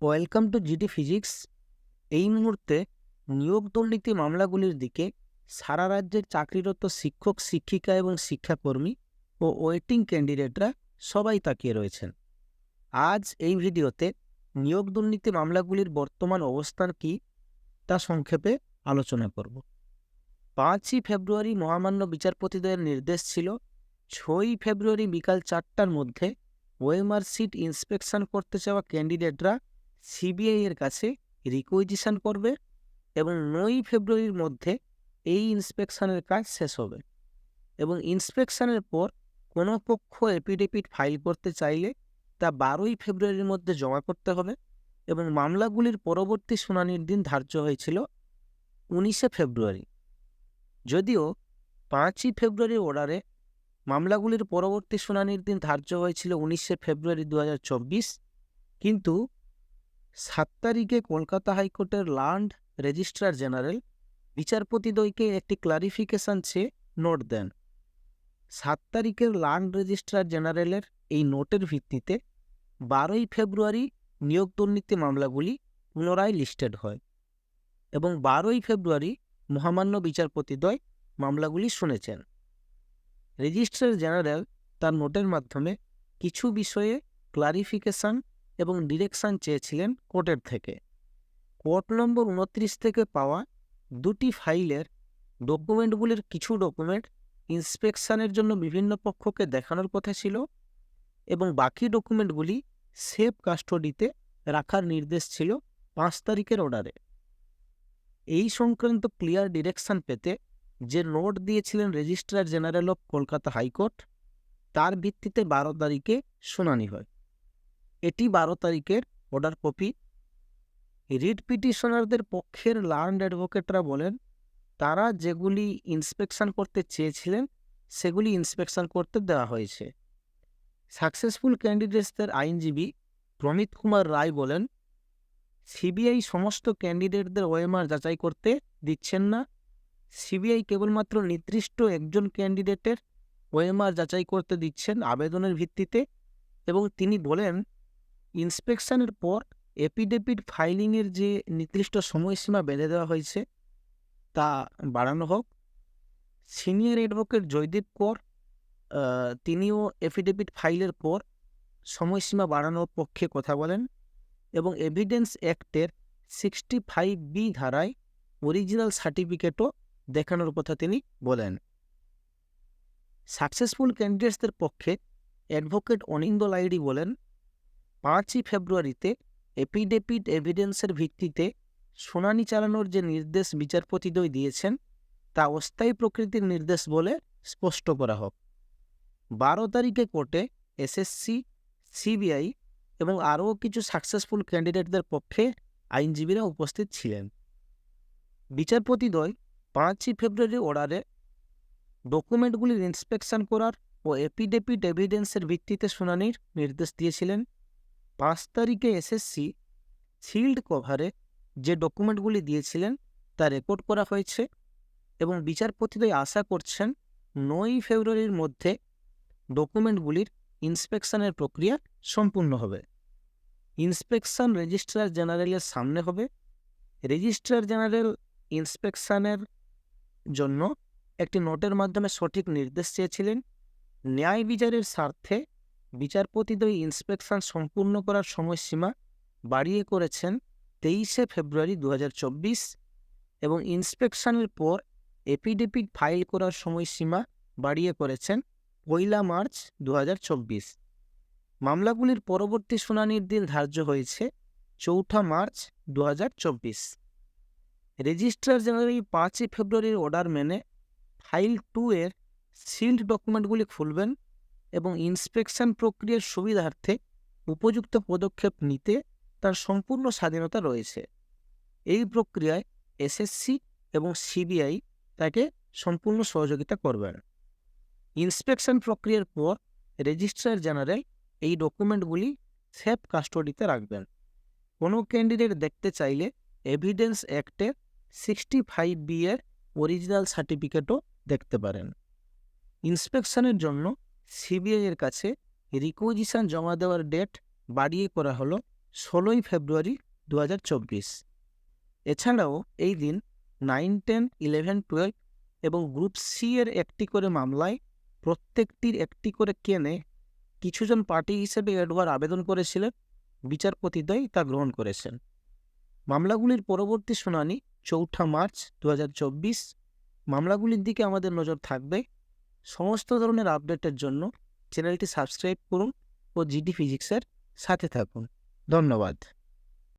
Welcome to GD physics. এই মুহূর্তে নিয়োগ দুর্নীতি মামলাগুলির দিকে সারা রাজ্যের চাকরিরত শিক্ষক শিক্ষিকা এবং শিক্ষাকর্মী ও ওয়েটিং ক্যান্ডিডেটরা সবাই তাকিয়ে রয়েছেন। আজ এই ভিডিওতে নিয়োগ দুর্নীতি মামলাগুলির বর্তমান অবস্থান কী তা সংক্ষেপে আলোচনা করব। 5ই ফেব্রুয়ারি মহামান্য বিচারপতিদ্বয়ের নির্দেশ ছিল 6ই ফেব্রুয়ারি বিকাল 4টার মধ্যে ওএমআর সিট ইন্সপেকশন করতে চাওয়া ক্যান্ডিডেটরা সিবিআই এর কাছে রিকুইজিশন করবে এবং 9ই ফেব্রুয়ারির মধ্যে এই ইন্সপেকশনের কাজ শেষ হবে এবং ইন্সপেকশনের পর কোনো পক্ষ এফিডেভিট ফাইল করতে চাইলে তা 12ই ফেব্রুয়ারির মধ্যে জমা করতে হবে এবং মামলাগুলির পরবর্তী শুনানির দিন ধার্য হয়েছিল 19শে ফেব্রুয়ারি। যদিও 5ই ফেব্রুয়ারির অর্ডারে মামলাগুলির পরবর্তী শুনানির দিন ধার্য হয়েছিল 19শে ফেব্রুয়ারি 2024, কিন্তু 7 তারিখে কলকাতা হাইকোর্টের ল্যান্ড রেজিস্ট্রার জেনারেল বিচারপতিদ্বয়কে একটি ক্লারিফিকেশন চেয়ে নোট দেন। 7 তারিখের ল্যান্ড রেজিস্ট্রার জেনারেলের এই নোটের ভিত্তিতে 12ই ফেব্রুয়ারি নিয়োগ দুর্নীতি মামলাগুলি পুনরায় লিস্টেড হয় এবং 12ই ফেব্রুয়ারি মহামান্য বিচারপতিদ্বয় মামলাগুলি শুনেছেন। রেজিস্ট্রার জেনারেল তার নোটের মাধ্যমে কিছু বিষয়ে ক্লারিফিকেশন এবং ডিরেকশন চেয়েছিলেন কোর্টের থেকে। কোর্ট নম্বর 29 থেকে পাওয়া দুটি ফাইলের ডকুমেন্টগুলির কিছু ডকুমেন্ট ইন্সপেকশনের জন্য বিভিন্ন পক্ষকে দেখানোর কথা ছিল এবং বাকি ডকুমেন্টগুলি সেফ কাস্টডিতে রাখার নির্দেশ ছিল 5 তারিখের অর্ডারে। এই সংক্রান্ত ক্লিয়ার ডিরেকশন পেতে যে নোট দিয়েছিলেন registrar general of Kolkata high court, তার ভিত্তিতে 12 তারিখে শুনানি হয়। এটি 12 তারিখের অর্ডার কপি। রিট পিটিশনারদের পক্ষের ল্যান্ড অ্যাডভোকেটরা বলেন তারা যেগুলি ইন্সপেকশন করতে চেয়েছিলেন সেগুলি ইন্সপেকশন করতে দেওয়া হয়েছে। সাকসেসফুল ক্যান্ডিডেটসদের আইনজীবী প্রমিত কুমার রায় বলেন সিবিআই সমস্ত ক্যান্ডিডেটদের ওএমআর যাচাই করতে দিচ্ছেন না, সিবিআই কেবলমাত্র নির্দিষ্ট একজন ক্যান্ডিডেটের ওএমআর যাচাই করতে দিচ্ছেন আবেদনের ভিত্তিতে এবং তিনি বলেন ইন্সপেকশনের পর এফিডেভিট ফাইলিংয়ের যে নির্দিষ্ট সময়সীমা বেঁধে দেওয়া হয়েছে তা বাড়ানো হোক। সিনিয়র অ্যাডভোকেট জয়দীপ কর তিনিও এফিডেভিট ফাইলের পর সময়সীমা বাড়ানোর পক্ষে কথা বলেন এবং এভিডেন্স অ্যাক্টের 65B ধারায় অরিজিনাল সার্টিফিকেটও দেখানোর কথা তিনি বলেন। সাকসেসফুল ক্যান্ডিডেটসদের পক্ষে অ্যাডভোকেট অনিন্দ লাইড়ি বলেন 5ই ফেব্রুয়ারিতে এফিডেভিট এভিডেন্সের ভিত্তিতে শুনানি চালানোর যে নির্দেশ বিচারপতিদ্বয় দিয়েছেন তা অস্থায়ী প্রকৃতির নির্দেশ বলে স্পষ্ট করা হোক। 12 তারিখে কোর্টে এসএসসি, সিবিআই এবং আরও কিছু সাকসেসফুল ক্যান্ডিডেটদের পক্ষে আইনজীবীরা উপস্থিত ছিলেন। বিচারপতিদ্বয় 5ই ফেব্রুয়ারি অর্ডারে ডকুমেন্টগুলির ইন্সপেকশন করার ও এফিডেভিট এভিডেন্সের ভিত্তিতে শুনানির নির্দেশ দিয়েছিলেন। 5 তারিখে এসএসসি সিল্ড কভারে যে ডকুমেন্টগুলি দিয়েছিলেন তা রেকর্ড করা হয়েছে এবং বিচারপতিদ্বয় আশা করছেন 9ই ফেব্রুয়ারির মধ্যে ডকুমেন্টগুলির ইন্সপেকশনের প্রক্রিয়া সম্পূর্ণ হবে। ইন্সপেকশন রেজিস্ট্রার জেনারেলের সামনে হবে। রেজিস্ট্রার জেনারেল ইন্সপেকশনের জন্য একটি নোটের মাধ্যমে সঠিক নির্দেশ চেয়েছিলেন। ন্যায় বিচারের স্বার্থে বিচারপতিদ্বয় ইন্সপেকশন সম্পূর্ণ করার সময়সীমা বাড়িয়ে করেছেন 23শে ফেব্রুয়ারি 2024 এবং ইন্সপেকশনের পর এফিডেভিট ফাইল করার সময়সীমা বাড়িয়ে করেছেন 1 মার্চ 2024। মামলাগুলির পরবর্তী শুনানির দিন ধার্য হয়েছে 4 মার্চ 2024। রেজিস্ট্রার জেনারেল 5ই ফেব্রুয়ারির অর্ডার মেনে ফাইল 2 এর সিল্ড ডকুমেন্টগুলি খুলবেন এবং ইন্সপেকশন প্রক্রিয়ার সুবিধার্থে উপযুক্ত পদক্ষেপ নিতে তার সম্পূর্ণ স্বাধীনতা রয়েছে। এই প্রক্রিয়ায় এসএসসি এবং সিবিআই তাকে সম্পূর্ণ সহযোগিতা করবেন। ইন্সপেকশন প্রক্রিয়ার পর রেজিস্ট্রার জেনারেল এই ডকুমেন্টগুলি সেফ কাস্টডিতে রাখবেন। কোনো ক্যান্ডিডেট দেখতে চাইলে এভিডেন্স অ্যাক্টের 65B এর অরিজিনাল সার্টিফিকেটও দেখতে পারেন। ইন্সপেকশনের জন্য সিবিআই এর কাছে রিকুইজিশন জমা দেওয়ার ডেট বাড়িয়ে করা হলো 16ই ফেব্রুয়ারি 2024। এছাড়াও এই দিন 9, 10, 11, 12 এবং গ্রুপ সি এর একটি করে মামলায় প্রত্যেকটির একটি করে কেনে কিছুজন পার্টি হিসেবে এডওয়ার আবেদন করেছিলেন, বিচারপতিদ্বয় তা গ্রহণ করেছেন। মামলাগুলির পরবর্তী শুনানি 4 মার্চ 2024। মামলাগুলির দিকে আমাদের নজর থাকবে। সমস্ত ধরনের আপডেটের জন্য চ্যানেলটি সাবস্ক্রাইব করুন ও জিডি ফিজিক্সের সাথে থাকুন। ধন্যবাদ।